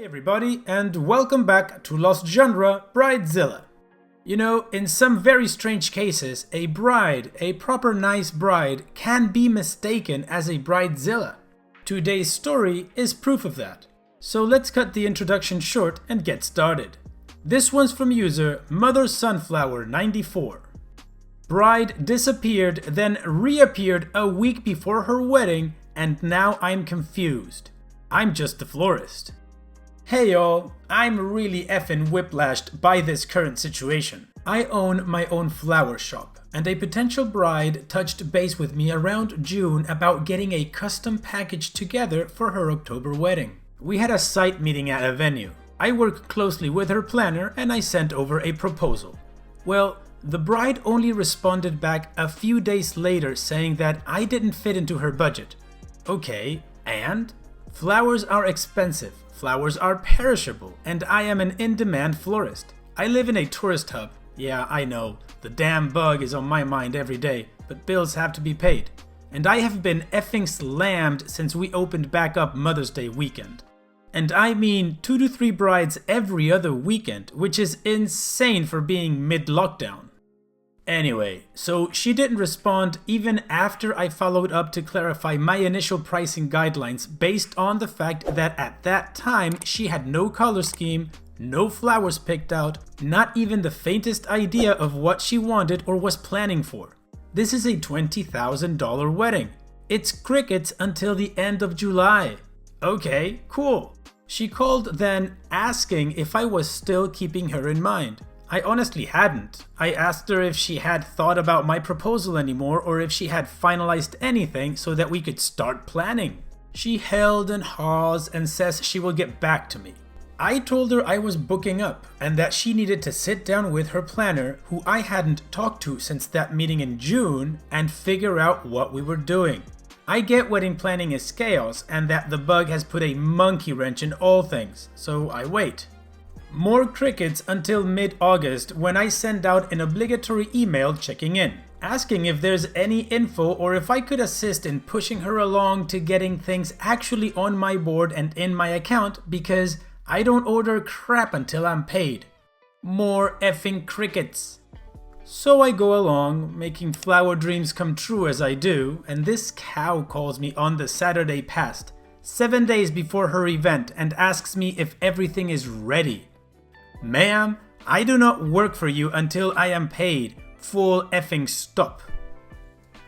Hey everybody, and welcome back to Lost Genre Bridezilla. You know, in some very strange cases, a bride, a proper nice bride, can be mistaken as a bridezilla. Today's story is proof of that. So let's cut the introduction short and get started. This one's from user Mother Sunflower 94. Bride disappeared, then reappeared a week before her wedding, and now I'm confused. I'm just the florist. Hey y'all, I'm really effing whiplashed by this current situation. I own my own flower shop, and a potential bride touched base with me around June about getting a custom package together for her October wedding. We had a site meeting at a venue. I work closely with her planner and I sent over a proposal. Well, the bride only responded back a few days later saying that I didn't fit into her budget. Okay, and? Flowers are expensive. Flowers are perishable, and I am an in-demand florist. I live in a tourist hub. Yeah, I know, the damn bug is on my mind every day, but bills have to be paid. And I have been effing slammed since we opened back up Mother's Day weekend. And I mean 2 to 3 brides every other weekend, which is insane for being mid-lockdown. Anyway, so she didn't respond even after I followed up to clarify my initial pricing guidelines based on the fact that at that time she had no color scheme, no flowers picked out, not even the faintest idea of what she wanted or was planning for. This is a $20,000 wedding. It's crickets until the end of July. Okay, cool. She called then asking if I was still keeping her in mind. I honestly hadn't. I asked her if she had thought about my proposal anymore or if she had finalized anything so that we could start planning. She held and haws and says she will get back to me. I told her I was booking up and that she needed to sit down with her planner, who I hadn't talked to since that meeting in June, and figure out what we were doing. I get wedding planning is chaos and that the bug has put a monkey wrench in all things, so I wait. More crickets until mid-August when I send out an obligatory email checking in, asking if there's any info or if I could assist in pushing her along to getting things actually on my board and in my account because I don't order crap until I'm paid. More effing crickets. So I go along, making flower dreams come true as I do, and this cow calls me on the Saturday past, 7 days before her event, and asks me if everything is ready. Ma'am, I do not work for you until I am paid. Full effing stop.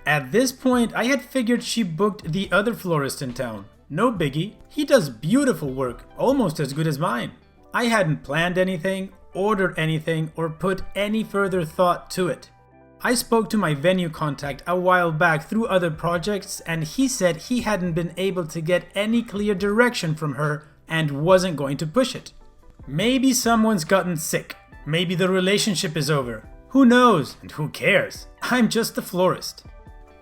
At this point, I had figured she booked the other florist in town. No biggie. He does beautiful work, almost as good as mine. I hadn't planned anything, ordered anything, or put any further thought to it. I spoke to my venue contact a while back through other projects, and he said he hadn't been able to get any clear direction from her and wasn't going to push it. Maybe someone's gotten sick. Maybe the relationship is over. Who knows and who cares? I'm just the florist.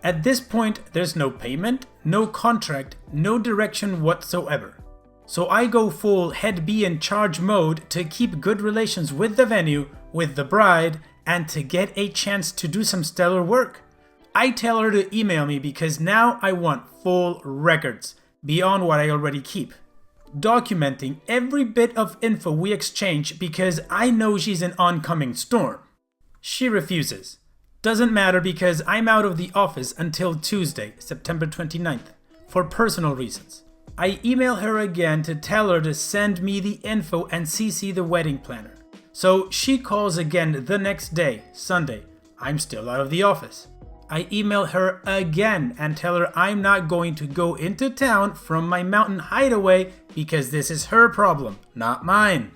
At this point, there's no payment, no contract, no direction whatsoever. So I go full head be in charge mode to keep good relations with the venue, with the bride, and to get a chance to do some stellar work. I tell her to email me because now I want full records, beyond what I already keep. Documenting every bit of info we exchange because I know she's an oncoming storm. She refuses. Doesn't matter because I'm out of the office until Tuesday, September 29th, for personal reasons. I email her again to tell her to send me the info and CC the wedding planner. So she calls again the next day, Sunday. I'm still out of the office. I email her again and tell her I'm not going to go into town from my mountain hideaway because this is her problem, not mine.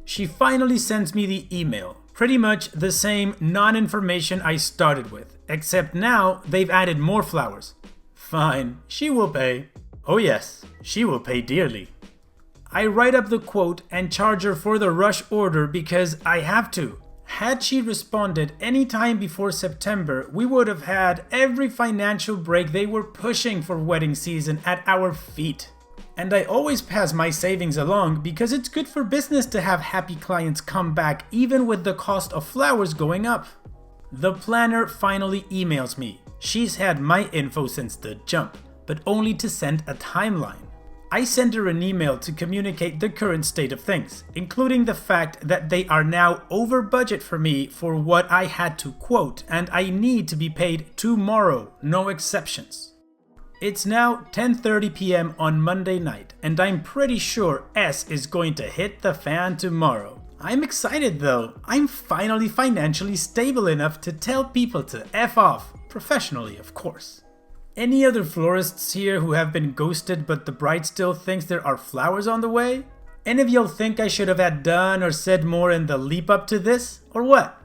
She finally sends me the email, pretty much the same non-information I started with, except now they've added more flowers. Fine, she will pay. Oh yes, she will pay dearly. I write up the quote and charge her for the rush order because I have to. Had she responded any time before September, we would have had every financial break they were pushing for wedding season at our feet. And I always pass my savings along because it's good for business to have happy clients come back even with the cost of flowers going up. The planner finally emails me. She's had my info since the jump, but only to send a timeline. I send her an email to communicate the current state of things, including the fact that they are now over budget for me for what I had to quote, and I need to be paid tomorrow, no exceptions. It's now 10:30 p.m. on Monday night, and I'm pretty sure S is going to hit the fan tomorrow. I'm excited though. I'm finally financially stable enough to tell people to F off, professionally of course. Any other florists here who have been ghosted but the bride still thinks there are flowers on the way? Any of y'all think I should have had done or said more in the leap up to this, or what?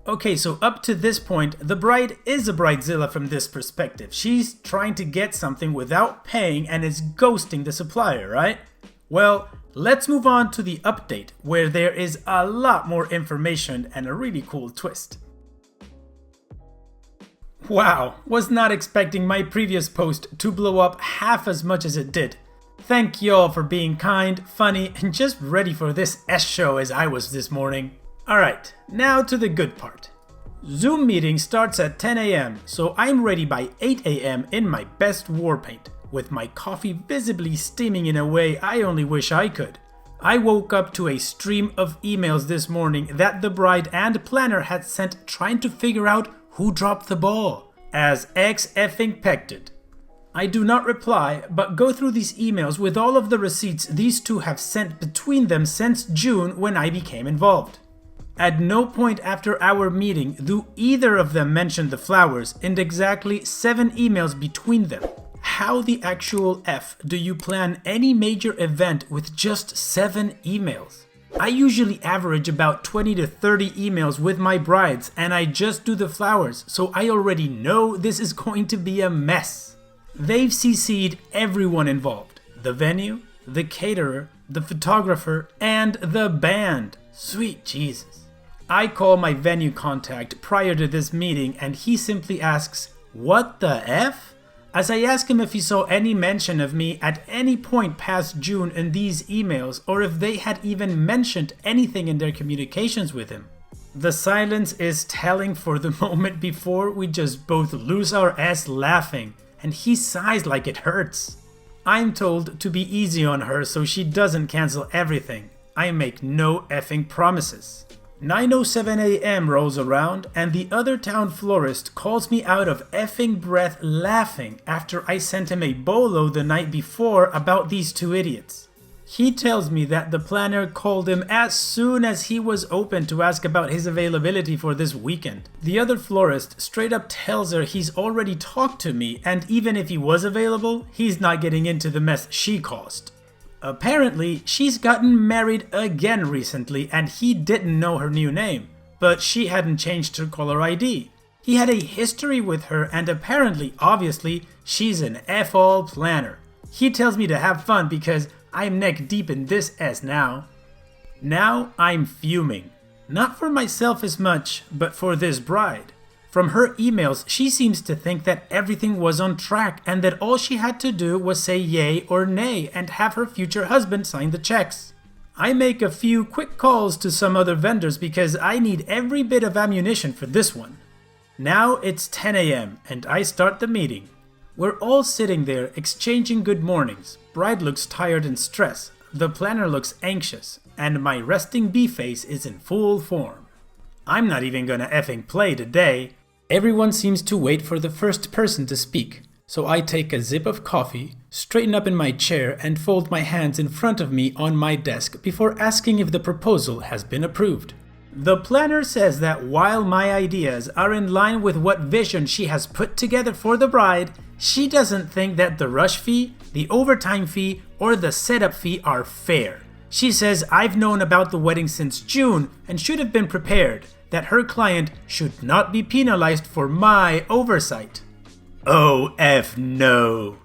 Okay, so up to this point, the bride is a Bridezilla from this perspective. She's trying to get something without paying and is ghosting the supplier, right? Well, let's move on to the update, where there is a lot more information and a really cool twist. Wow, was not expecting my previous post to blow up half as much as it did. Thank y'all for being kind, funny, and just ready for this S show as I was this morning. Alright, now to the good part. Zoom meeting starts at 10 a.m, so I'm ready by 8 a.m. in my best war paint, with my coffee visibly steaming in a way I only wish I could. I woke up to a stream of emails this morning that the bride and planner had sent trying to figure out who dropped the ball, as X effing pecked. I do not reply, but go through these emails with all of the receipts these two have sent between them since June when I became involved. At no point after our meeting do either of them mention the flowers in exactly 7 emails between them. How the actual F do you plan any major event with just 7 emails? I usually average about 20 to 30 emails with my brides and I just do the flowers, so I already know this is going to be a mess. They've CC'd everyone involved. The venue, the caterer, the photographer, and the band. Sweet Jesus. I call my venue contact prior to this meeting and he simply asks, "What the F?" As I ask him if he saw any mention of me at any point past June in these emails or if they had even mentioned anything in their communications with him. The silence is telling for the moment before we just both lose our ass laughing and he sighs like it hurts. I'm told to be easy on her so she doesn't cancel everything. I make no effing promises. 9:07 a.m. rolls around and the other town florist calls me out of effing breath laughing after I sent him a bolo the night before about these 2 idiots. He tells me that the planner called him as soon as he was open to ask about his availability for this weekend. The other florist straight up tells her he's already talked to me and even if he was available, he's not getting into the mess she caused. Apparently, she's gotten married again recently and he didn't know her new name, but she hadn't changed her caller ID. He had a history with her and apparently, obviously, she's an F-all planner. He tells me to have fun because I'm neck deep in this S now. Now I'm fuming. Not for myself as much, but for this bride. From her emails, she seems to think that everything was on track and that all she had to do was say yay or nay and have her future husband sign the checks. I make a few quick calls to some other vendors because I need every bit of ammunition for this one. Now it's 10 a.m. and I start the meeting. We're all sitting there exchanging good mornings. Bride looks tired and stressed, the planner looks anxious, and my resting bee face is in full form. I'm not even gonna effing play today. Everyone seems to wait for the first person to speak, so I take a sip of coffee, straighten up in my chair and fold my hands in front of me on my desk before asking if the proposal has been approved. The planner says that while my ideas are in line with what vision she has put together for the bride, she doesn't think that the rush fee, the overtime fee, or the setup fee are fair. She says I've known about the wedding since June and should have been prepared, that her client should not be penalized for my oversight. Oh F no.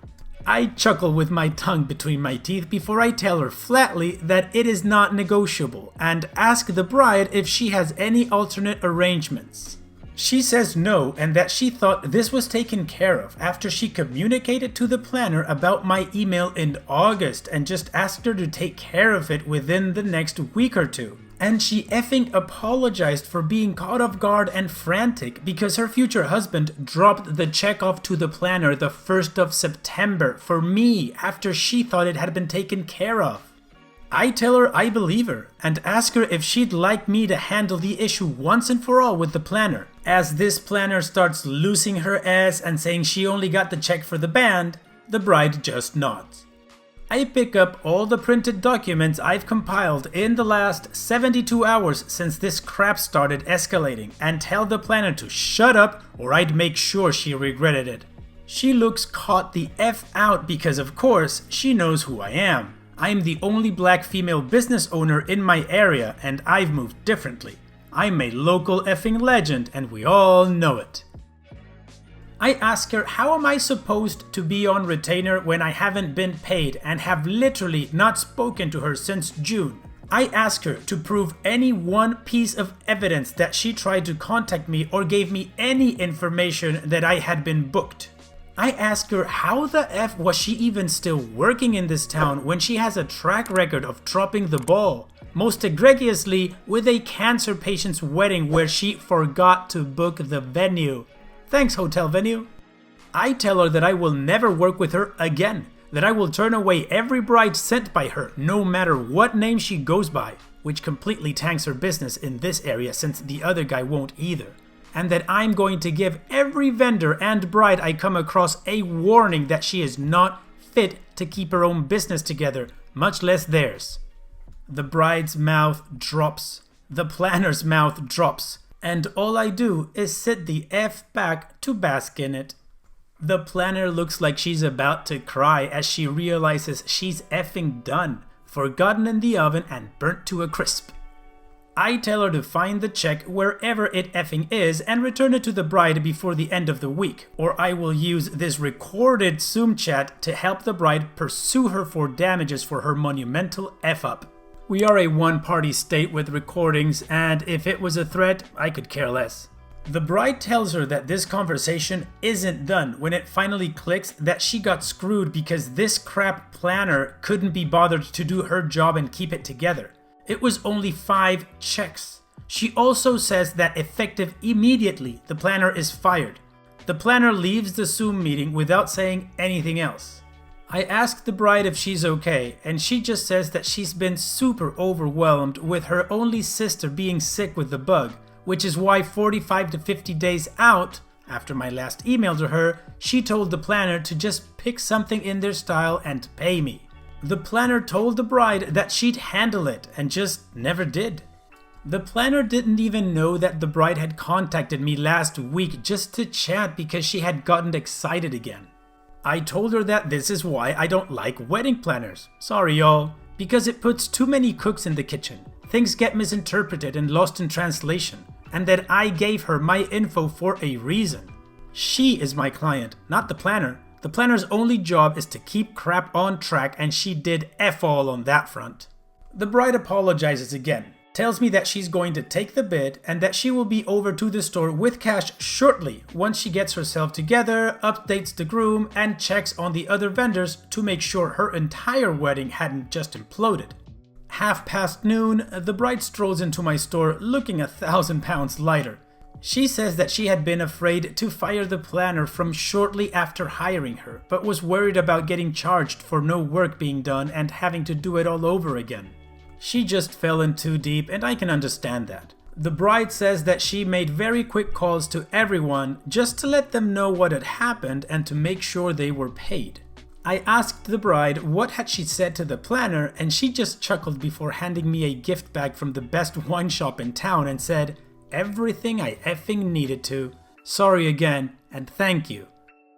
I chuckle with my tongue between my teeth before I tell her flatly that it is not negotiable and ask the bride if she has any alternate arrangements. She says no and that she thought this was taken care of after she communicated to the planner about my email in August and just asked her to take care of it within the next week or two. And she effing apologized for being caught off guard and frantic because her future husband dropped the check off to the planner the 1st of September for me after she thought it had been taken care of. I tell her I believe her and ask her if she'd like me to handle the issue once and for all with the planner. As this planner starts losing her ass and saying she only got the check for the band, the bride just nods. I pick up all the printed documents I've compiled in the last 72 hours since this crap started escalating and tell the planner to shut up or I'd make sure she regretted it. She looks caught the F out because of course she knows who I am. I'm the only black female business owner in my area and I've moved differently. I'm a local effing legend and we all know it. I ask her how am I supposed to be on retainer when I haven't been paid and have literally not spoken to her since June. I ask her to prove any one piece of evidence that she tried to contact me or gave me any information that I had been booked. I ask her how the F was she even still working in this town when she has a track record of dropping the ball, most egregiously with a cancer patient's wedding where she forgot to book the venue. Thanks, hotel venue. I tell her that I will never work with her again, that I will turn away every bride sent by her, no matter what name she goes by, which completely tanks her business in this area since the other guy won't either. And that I'm going to give every vendor and bride I come across a warning that she is not fit to keep her own business together, much less theirs. The bride's mouth drops. The planner's mouth drops. And all I do is sit the F back to bask in it. The planner looks like she's about to cry as she realizes she's effing done, forgotten in the oven and burnt to a crisp. I tell her to find the check wherever it effing is and return it to the bride before the end of the week, or I will use this recorded Zoom chat to help the bride pursue her for damages for her monumental F-up. We are a one-party state with recordings, and if it was a threat, I could care less. The bride tells her that this conversation isn't done when it finally clicks that she got screwed because this crap planner couldn't be bothered to do her job and keep it together. It was only 5 checks. She also says that effective immediately, the planner is fired. The planner leaves the Zoom meeting without saying anything else. I ask the bride if she's okay, and she just says that she's been super overwhelmed with her only sister being sick with the bug, which is why 45 to 50 days out, after my last email to her, she told the planner to just pick something in their style and pay me. The planner told the bride that she'd handle it and just never did. The planner didn't even know that the bride had contacted me last week just to chat because she had gotten excited again. I told her that this is why I don't like wedding planners. Sorry y'all, because it puts too many cooks in the kitchen. Things get misinterpreted and lost in translation, and that I gave her my info for a reason. She is my client, not the planner. The planner's only job is to keep crap on track and she did F all on that front. The bride apologizes again, tells me that she's going to take the bid and that she will be over to the store with cash shortly once she gets herself together, updates the groom, and checks on the other vendors to make sure her entire wedding hadn't just imploded. noon, the bride strolls into my store looking 1,000 pounds lighter. She says that she had been afraid to fire the planner from shortly after hiring her, but was worried about getting charged for no work being done and having to do it all over again. She just fell in too deep, and I can understand that. The bride says that she made very quick calls to everyone just to let them know what had happened and to make sure they were paid. I asked the bride what had she said to the planner, and she just chuckled before handing me a gift bag from the best wine shop in town and said, "Everything I effing needed to. Sorry again, and thank you."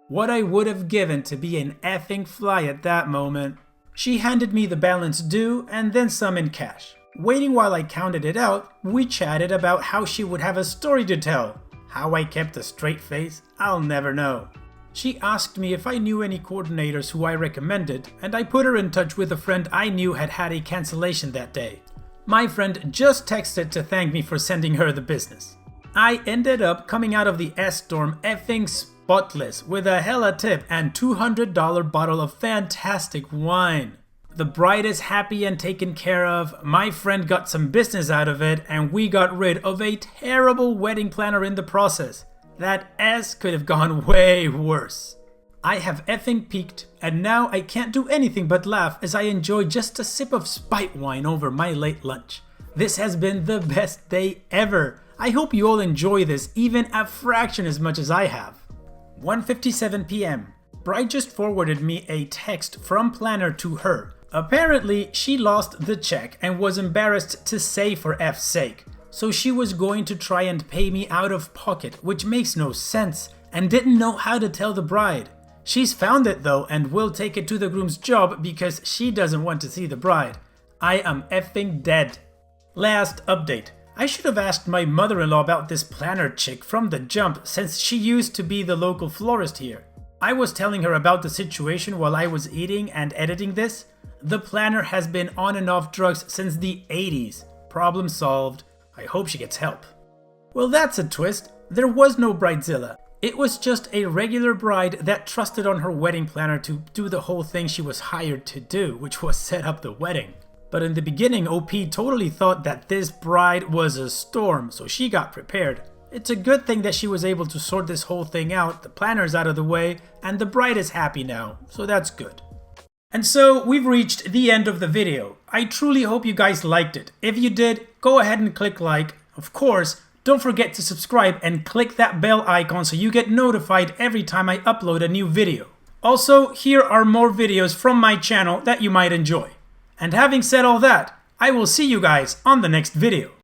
What I would have given to be an effing fly at that moment. She handed me the balance due and then some in cash. Waiting while I counted it out, we chatted about how she would have a story to tell. How I kept a straight face, I'll never know. She asked me if I knew any coordinators who I recommended, and I put her in touch with a friend I knew had had a cancellation that day. My friend just texted to thank me for sending her the business. I ended up coming out of the S-Storm effing spotless with a hella tip and $200 bottle of fantastic wine. The bride is happy and taken care of, my friend got some business out of it, and we got rid of a terrible wedding planner in the process. That S could have gone way worse. I have effing peaked, and now I can't do anything but laugh as I enjoy just a sip of spite wine over my late lunch. This has been the best day ever. I hope you all enjoy this even a fraction as much as I have. 1:57 p.m. Bride just forwarded me a text from planner to her. Apparently, she lost the check and was embarrassed to say for F's sake. So she was going to try and pay me out of pocket, which makes no sense, and didn't know how to tell the bride. She's found it though and will take it to the groom's job because she doesn't want to see the bride. I am effing dead. Last update. I should have asked my mother-in-law about this planner chick from the jump since she used to be the local florist here. I was telling her about the situation while I was eating and editing this. The planner has been on and off drugs since the 80s. Problem solved. I hope she gets help. Well, that's a twist. There was no Bridezilla. It was just a regular bride that trusted on her wedding planner to do the whole thing she was hired to do, which was set up the wedding. But in the beginning, OP totally thought that this bride was a storm, so she got prepared. It's a good thing that she was able to sort this whole thing out, the planner's out of the way, and the bride is happy now, so that's good. And so we've reached the end of the video. I truly hope you guys liked it. If you did, go ahead and click like. Of course, don't forget to subscribe and click that bell icon so you get notified every time I upload a new video. Also, here are more videos from my channel that you might enjoy. And having said all that, I will see you guys on the next video.